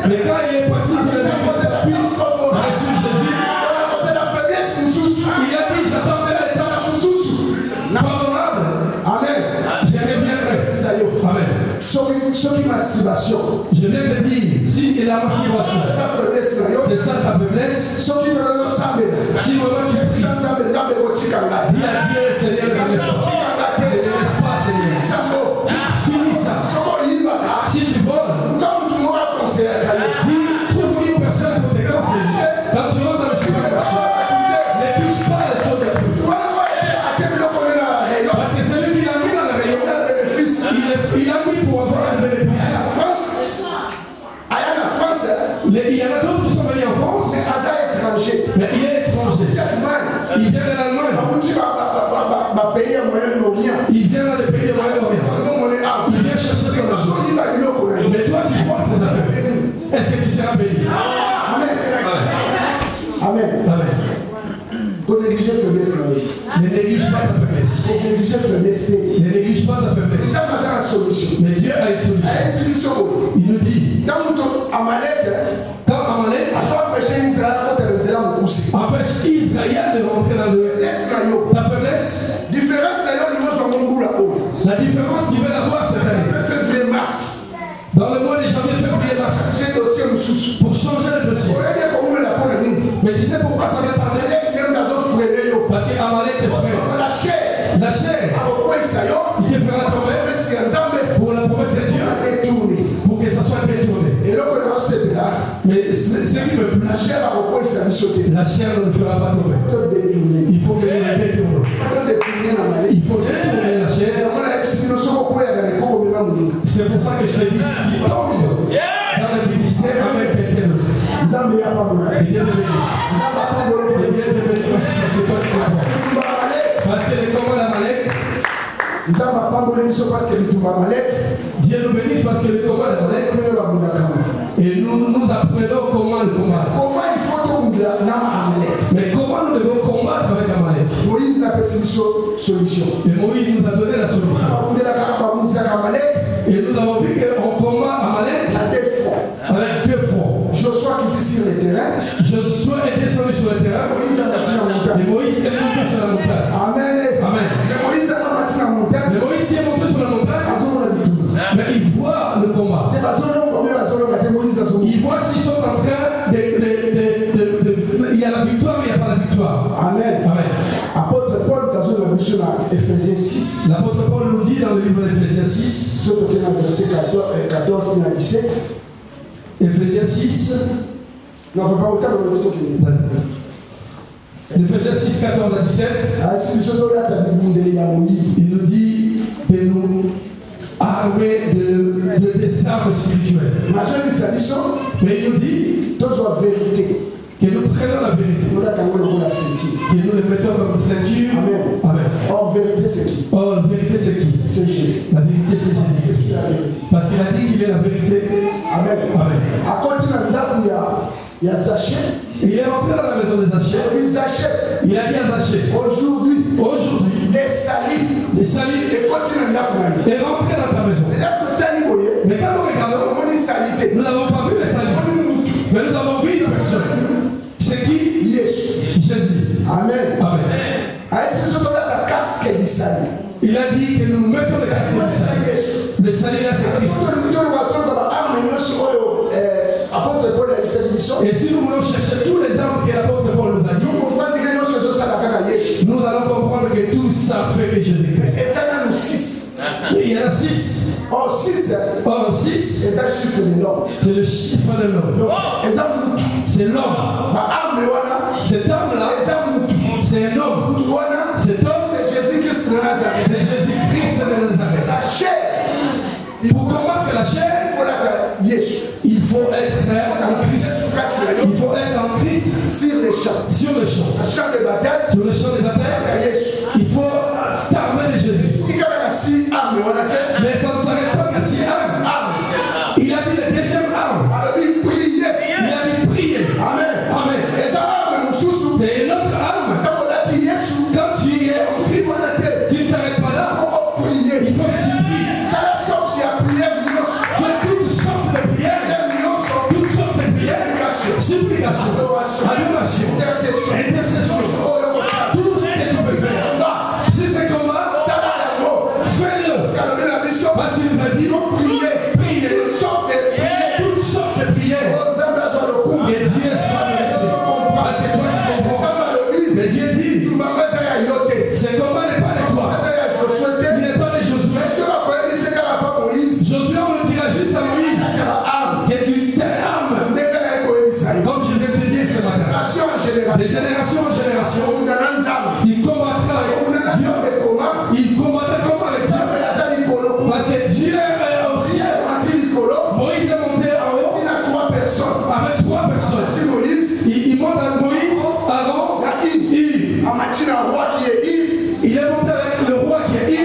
Mais quand il est parti pour le diable, a reçu Jésus, il a dit, j'attendrai le temps favorable. Amen. Je reviendrai. Amen. Je viens te dire, si il a masturbation, c'est ça ta faiblesse. Si vraiment tu pries, dis à Dieu, Seigneur, ne me laisse pas. Ne me laisse pas, Seigneur. Finis ça. Si tu voles, dis, trouve une personne pour te conseiller. Quand tu rentres dans le supermarché, ne touche pas les choses de tout. Parce que celui qui l'a mis dans le rayon, il a mis pour avoir un bénéfice. Il y en a d'autres qui sont venus en France, mais il est étranger. Il vient de l'Allemagne. Il vient dans les pays de Moyen-Orient. Il vient chercher son argent. Mais toi, tu vois ses affaires. Est-ce que tu seras béni? Amen. Amen. Amen. Ne néglige pas ta faiblesse. Ne néglige pas ta faiblesse. Mais Dieu a une solution. Il nous dit, quand Amalek empêche Israël de rentrer dans ta faiblesse, la différence qu'il veut avoir cette année, dans le mois de janvier, février, mars, pour changer le dossier. Mais tu sais pourquoi ça va parler? Parce qu'Amalek te frère. La chair, il te fera tomber pour la promesse de Dieu, pour que ça soit détourné. Mais ce qui me plaît, la chair ne le fera pas tomber. Il faut que nous la détournons. Il faut détourner la chair. C'est pour ça que je te dis, si tu tombes dans le ministère avec quelqu'un d'autre, et Dieu te bénisse. Et Dieu te bénisse parce que toi tu es ça. Parce que les combats d'Amalek, Dieu nous bénisse parce que le combat d'Amalek, et nous apprenons comment le combattre. Mais comment nous devons combattre avec Amalek? Moïse n'a pas une solution. Et Moïse nous a donné la solution. Et nous avons vu qu'on combat Amalek avec deux fronts. Joshua qui était sur le terrain. Joshua est descendu sur le terrain. Moïse a bâti la montagne. Et Moïse est monté sur la montagne. Amen. Amen. Mais Moïse a bâti la montagne. Mais Moïse qui est monté sur la montagne. Mais il voit le combat. Il voit s'ils sont en train de. Il y a la victoire, mais il n'y a pas la victoire. Amen. Amen. Apôtre Paul, dans Ephésiens 6. L'apôtre Paul nous dit dans le livre d'Ephésiens 6. Surtout dans le verset 14 à 17. Ephésiens 6. Non, on ne peut pas autant de l'autre que Ephésiens 6, 14 à 17. Il nous dit de nous armer des armes spirituelles. Mais il nous dit que nous prenons la vérité. Que nous le mettons comme ceinture. Amen. Amen. Or, vérité, c'est qui? Or, la vérité, c'est qui? C'est Jésus. La vérité, c'est Jésus. Parce qu'il a dit qu'il est la vérité. Amen. Amen. À côté d'un dame, il y a Zachée. Il est rentré dans la maison de Zachée. Il a dit à Zachée, aujourd'hui, les salis et rentré dans ta maison. Mais quand nous regardons, nous n'avons pas vu les salis. Mais nous avons vu une personne. C'est qui? Jésus. Amen. Amen. Il a dit que nous mettons les casques du salut. Le salut là, c'est Christ. Et si nous voulons chercher tous les armes que l'apôtre Paul nous a dit, nous allons comprendre que tout ça fait que Jésus-Christ. Mais il y en a 6. Or 6, Or 6, c'est un chiffre de l'homme. c'est le chiffre de l'homme. Donc, C'est l'homme. Cet homme-là, c'est un homme. Cet homme, c'est Jésus-Christ de Nazareth. c'est Jésus-Christ de Nazareth. La chair, Pour combattre la chair, il faut être en Christ. Il faut être en Christ sur le champ. sur le champ. Champ de bataille, Sur le champ de bataille, il faut t'armer de Jésus. Mais ça ne s'arrête pas qu'à 6 armes. Il a dit la deuxième arme. Il a dit prier. Amen. Amen. C'est une autre arme. Quand tu y es, tu ne t'arrêtes pas là. Il faut que tu pries. Fais toutes sortes de prières. Toutes sortes de prières. Supplication. Adoration. Intercession. Tout ce que tu peux faire. Si c'est comment, fais-le. Parce qu'il nous a dit, priez. Toutes sortes de prières. Et Dieu soit parce que toi tu comprends. Mais Dieu dit, c'est comment n'est pas de toi. Il n'est pas de Josué. Josué, on le dira juste à Moïse. Que tu t'armes. Comme je viens de te dire ce matin. De génération en génération, il combattra avec Dieu. Il combattra comme avec Dieu. Parce que Dieu est au ciel. Moïse est monté en haut avec 3 personnes. Il monte avec Moïse, Aaron, Il. Il est monté avec le roi qui est Il.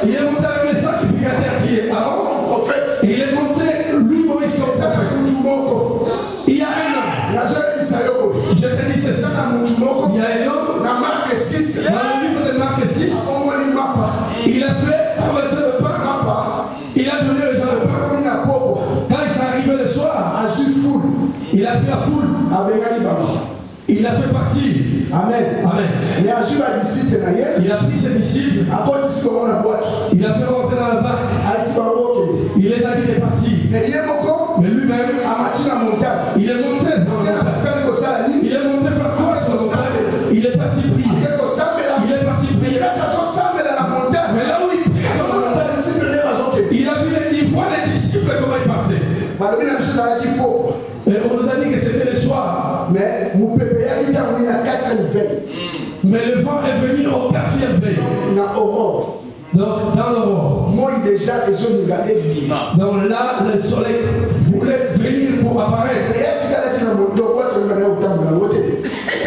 Il est monté avec le sacrificateur qui est Aaron. Et il est monté, lui, Moïse, comme prophète. Il y a un homme. Je te dis c'est ça. Il y a un homme. Dans le livre de Marc 6, il a fait traverser le pain. Il a donné aux gens le pain. Quand il s'est arrivé le soir, il a pris la foule. Il a fait partie. Amen. Amen. Il a pris ses disciples. Il a fait rentrer dans la barque. Il les a dit de partir. Mais lui-même, il est monté dans la montagne. Il est monté faire quoi sur la montagne? Il est parti prier. Il est parti prier. Mais là où il prie, il a vu il voit les disciples comment ils partaient. Et on nous a dit que c'était le soir. Mais Mais le vent est venu au 4e veille. Donc dans l'aurore. Donc là, le soleil voulait venir pour apparaître.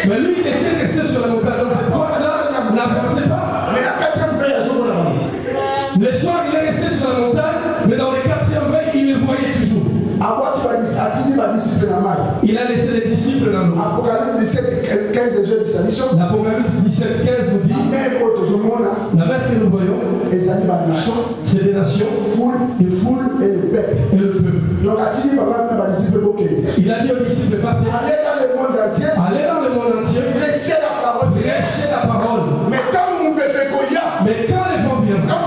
Mais lui, il était resté sur la montagne. Donc cette porte-là n'avançait pas. Le soir, il est resté sur la montagne, mais dans les 4e veille, il le voyait toujours. Il a laissé les disciples dans l'eau. L'Apocalypse 17, 15 nous dit la mer que nous voyons, c'est des nations, des foules et le peuple. Il a dit aux disciples, partez, allez dans le monde entier, prêchez la parole. Mais quand les vents viendront,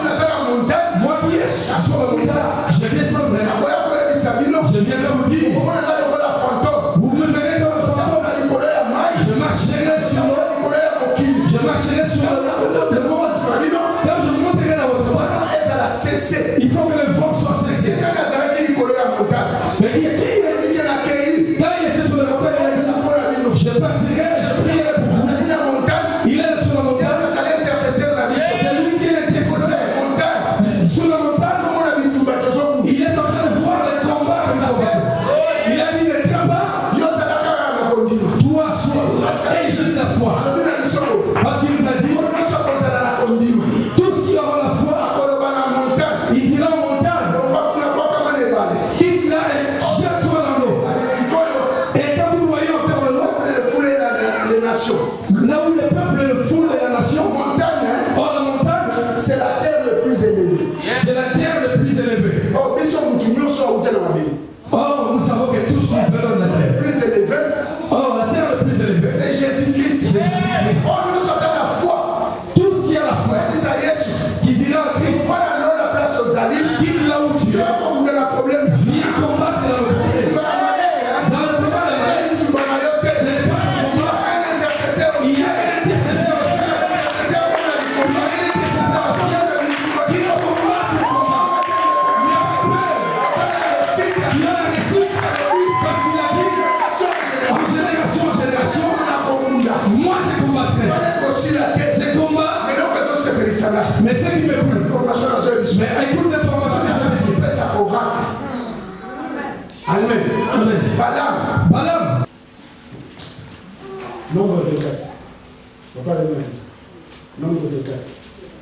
moi qui est sur la montagne, je descendrai. Je viendrai vous dire, vous me verrez comme un fantôme. Je marcherai sur l'eau. Je marcherai sur le monde. Quand je monterai dans votre barque, il faut que le vent soit cessé. Mais quand il était sur la montagne, il a dit, je partirai, je prierai pour vous. Il est sur la montagne. C'est lui qui est l'intercesseur. Sur la montagne, il est en train de voir les combats. Il a dit les combats, toi sois et juste la foi. Parce qu'il nous a dit, tout ce qui aura la foi, il dira en montagne, quitte là et jette-toi dans l'eau. Et quand vous voyez en faire de l'eau, là où le peuple le foule et la nation, or la montagne, c'est la terre le plus élevée. C'est la terre le plus élevée. Or, nous savons que tous nous venons de la terre. Plus élevé. Or, la terre le plus élevée, c'est Jésus-Christ. C'est Jésus-Christ. Or, nous sommes à la foi. Tout ce qui a la foi, qui dira à Christ, quitte là où tu es, viens combattre dans le problème. Dans le combat de la vie, ce n'est pas un combat. Il y a un intercesseur au ciel. Il y a un intercesseur au ciel qui n'exprime plus. Mais écoute l'information que je vais dire. Amen. Amen. Balaam. Nombre de 4. Papa de 9. Nombre de 4.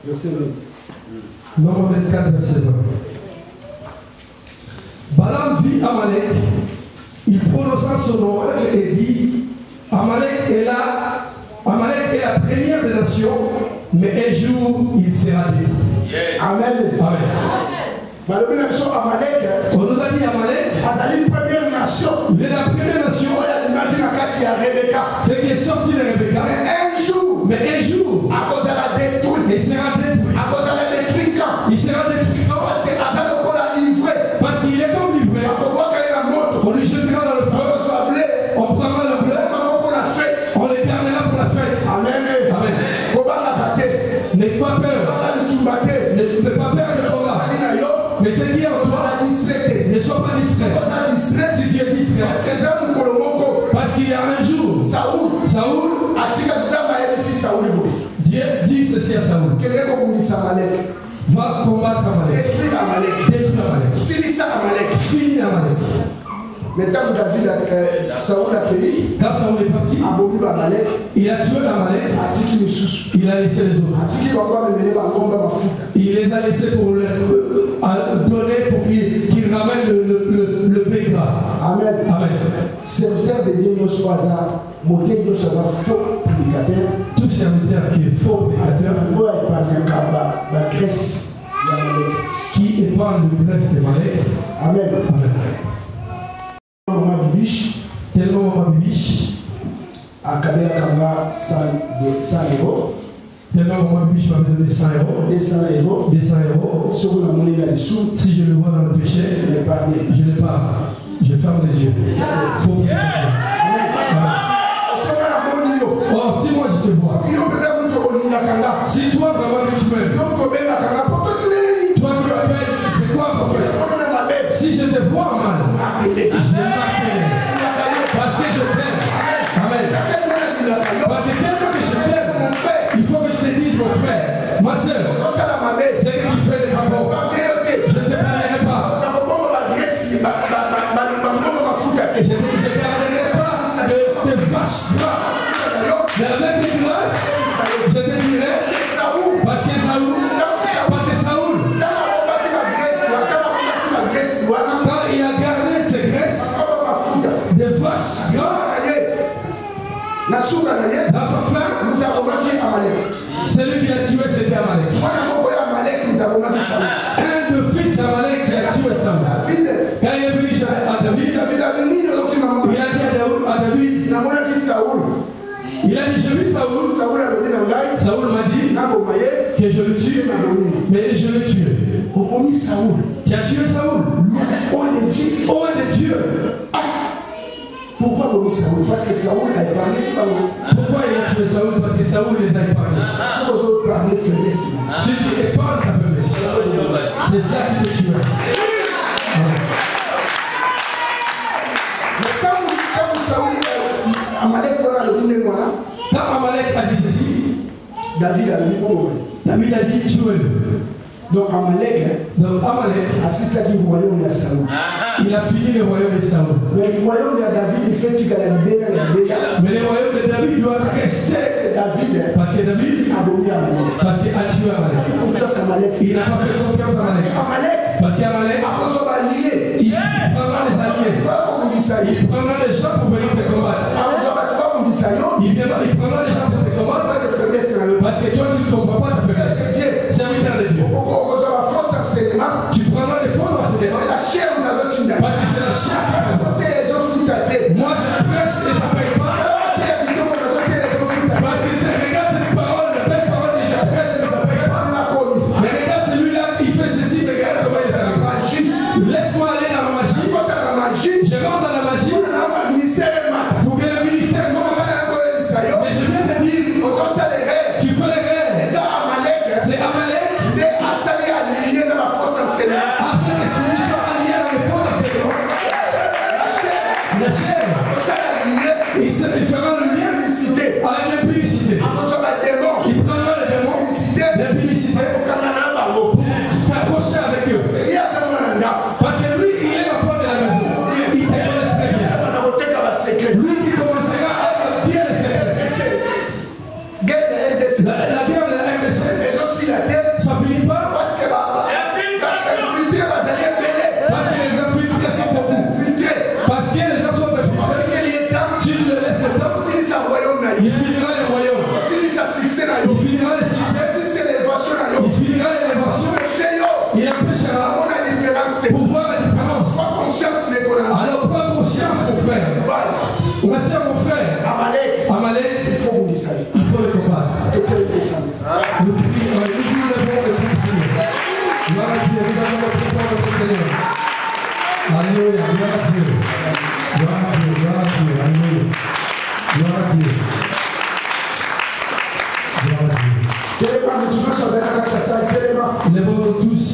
Verset 20. Nombre 24, verset 20. Balaam vit Amalek. Il prononça son orage et dit, Amalek est la première des nations, mais un jour il sera détruit. Yeah. Amen. Amen. On nous a dit Amalek, il est la première nation. C'est qui est sorti de Rebecca. Mais un jour, il sera détruit. Il sera détruit quand? Parce qu'il est comme livré. On lui jettera dans le feu. On prendra le blé. On les gardera pour la fête. Amen. Amen. N'aie pas peur. N'aie pas peur de Torah. Mais ce qui est en toi, ne sois pas distrait. Si tu es distrait, parce qu'il y a un jour, Saoul, Dieu dit ceci à Saoul, va combattre Amalek, détruire Amalek, finir Amalek. Mais quand David Saoul a payé, quand Saoul est parti, il a tué Amalek, il a laissé les autres. Il les a laissés pour leur donner pour qu'ils ramènent le béga. Amen. Amen. Serviteur de Dieu, nous sommes moté, nous sommes faux prédicateur. Tout serviteur qui est faux prédicateur, qui épargne de Grèce de Malek. Amen. Amen. Tellement maman bibiche à Kabela Kamba 100 euros. Tellement maman bibiche m'avait donné 100 euros. 200 euros. 200 euros. Si je le vois dans le péché, je ne pars. Je ferme les yeux. Faut oh, si moi je te vois. Si toi vraiment que tu m'aimes. Toi tu m'appelles, c'est quoi en fait? Si je te vois mal, je m'appelle. Parce que je t'aime. Amen. Parce que tellement que je t'aime, il faut que je te dise, mon frère, ma soeur, c'est que tu fais des rapports. Je ne te parlerai pas. Je ne parlerai pas de tes vaches gras. Mais avec tes grâces, je te dirai, parce que Saoul, quand il a gardé ses graisses, des vaches gras, dans sa flamme, c'est lui qui a tué, c'était Amalek. Un de fils d'Amalek qui a tué Saoul. Quand il est venu à David, il a dit à David, il a dit, je vis Saoul. Saoul m'a dit que je le tue, mais je le tue. Tu as tué Saoul. Oh, de Dieu. Pourquoi Saoul? Parce que Saoul a épargné. Pourquoi il a tué Saoul? Parce que Saoul les a épargnés. Si tu épargnes ta faiblesse, c'est ça qui te tuera. Mais quand Saoul quand Amalek a dit ceci, David a dit tuez-le. Donc Amalek a assisté au royaume de Saoul. Il a fini le royaume de Saoul. Mais le royaume de David, il fait qu'il a mais le royaume de David doit rester. Parce que David a tué Amalek. Il n'a pas fait confiance à Amalek. Parce qu'Amalek, il prendra les alliés. Il prendra les gens pour venir te combattre. Il prendra les gens pour te combattre. Parce que toi, tu ne comprends pas ta faiblesse. Serviteur de Dieu. Tu prendras les faux enseignements. Parce que c'est la chair. Moi, je prêche et ça ne paye pas. Parce que regarde cette parole, la belle parole que je prêche et ça ne paye pas. Mais regarde celui-là, il fait ceci, regarde comment il arrive. Laisse-moi aller dans la magie. Je rentre dans la magie. Pour que le ministère monte. Mais je viens te dire, tu fais les rêves. C'est Amalek. il empêchera pour voir la différence. Alors prends conscience, mon frère. Ma soeur, mon frère. Amalek, il faut le combattre. Nous prions, nous vous levons et vous prions. Gloire à Dieu, nous avons notre foi, notre Seigneur. Alléluia, gloire à Dieu. Gloire à Dieu, gloire à Dieu, alléluia. Gloire à Dieu. Gloire à Dieu. Lèvons-nous tous.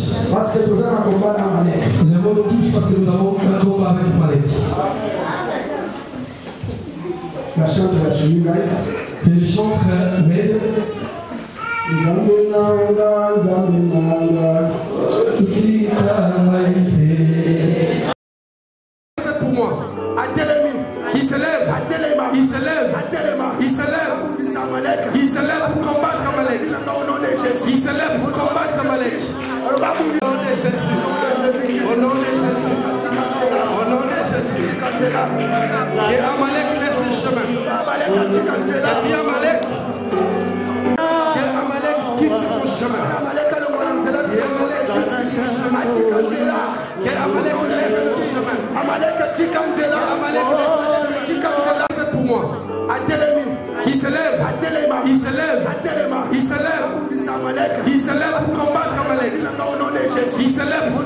Lèvons-nous tous parce que nous avons un combat avec Amalek. La chante la cheminée. Que les chantres m'aident. C'est pour moi. Qui se lève. Il se lève. Il se lève. Il se lève pour combattre Amalek. Il se lève pour combattre Amalek. Au nom de Jésus. Au nom de Jésus. Au nom de Jésus. Et Amalek laisse le chemin. Et dit Amalek. Que Amalek quitte son chemin. Et Amalek quitte son chemin. Que Amalek laisse le chemin. Amalek laisse le chemin. C'est pour moi. Qui se lève. Il se lève. Il se lève. Il se lève pour combattre Amalek. Il se lève pour